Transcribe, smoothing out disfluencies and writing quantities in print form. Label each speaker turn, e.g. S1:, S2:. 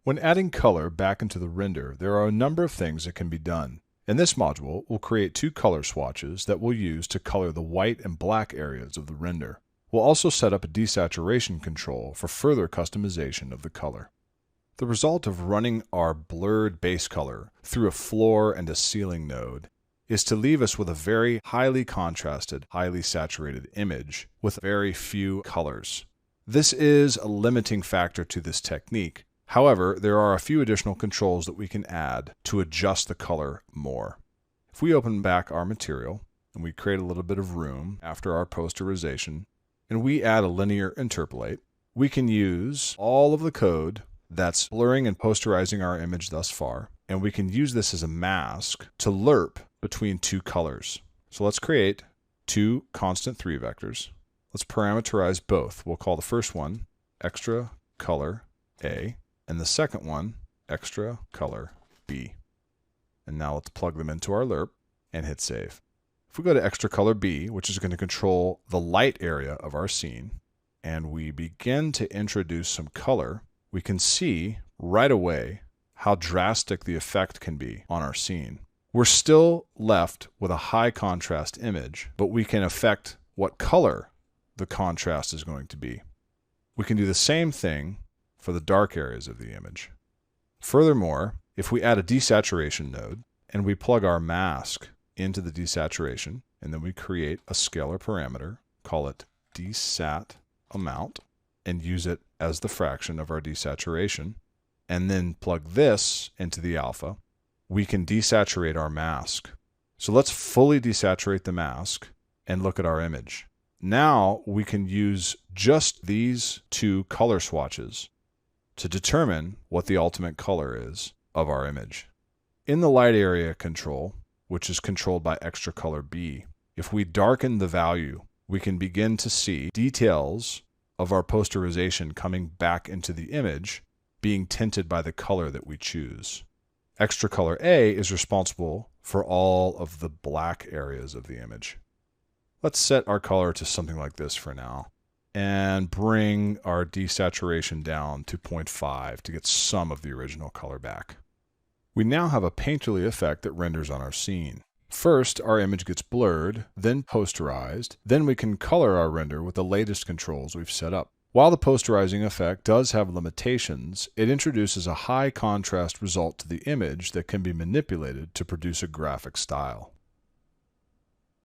S1: When adding color back into the render, there are a number of things that can be done. In this module, we'll create two color swatches that we'll use to color the white and black areas of the render. We'll also set up a desaturation control for further customization of the color. The result of running our blurred base color through a floor and a ceiling node is to leave us with a very highly contrasted, highly saturated image with very few colors. This is a limiting factor to this technique. However, there are a few additional controls that we can add to adjust the color more. If we open back our material and we create a little bit of room after our posterization and we add a linear interpolate, we can use all of the code that's blurring and posterizing our image thus far, and we can use this as a mask to lerp between two colors. So let's create two constant 3 vectors. Let's parameterize both. We'll call the first one extra color A, and the second one extra color B. And now let's plug them into our lerp and hit save. If we go to extra color B, which is going to control the light area of our scene, and we begin to introduce some color, we can see right away how drastic the effect can be on our scene. We're still left with a high contrast image, but we can affect what color the contrast is going to be. We can do the same thing for the dark areas of the image. Furthermore, if we add a desaturation node and we plug our mask into the desaturation, and then we create a scalar parameter, call it desat amount, and use it as the fraction of our desaturation, and then plug this into the alpha, we can desaturate our mask. So let's fully desaturate the mask and look at our image. Now we can use just these two color swatches to determine what the ultimate color is of our image. In the light area control, which is controlled by extra color B, if we darken the value, we can begin to see details of our posterization coming back into the image being tinted by the color that we choose. Extra color A is responsible for all of the black areas of the image. Let's set our color to something like this for now and bring our desaturation down to 0.5 to get some of the original color back. We now have a painterly effect that renders on our scene. First, our image gets blurred, then posterized, then we can color our render with the latest controls we've set up. While the posterizing effect does have limitations, it introduces a high contrast result to the image that can be manipulated to produce a graphic style.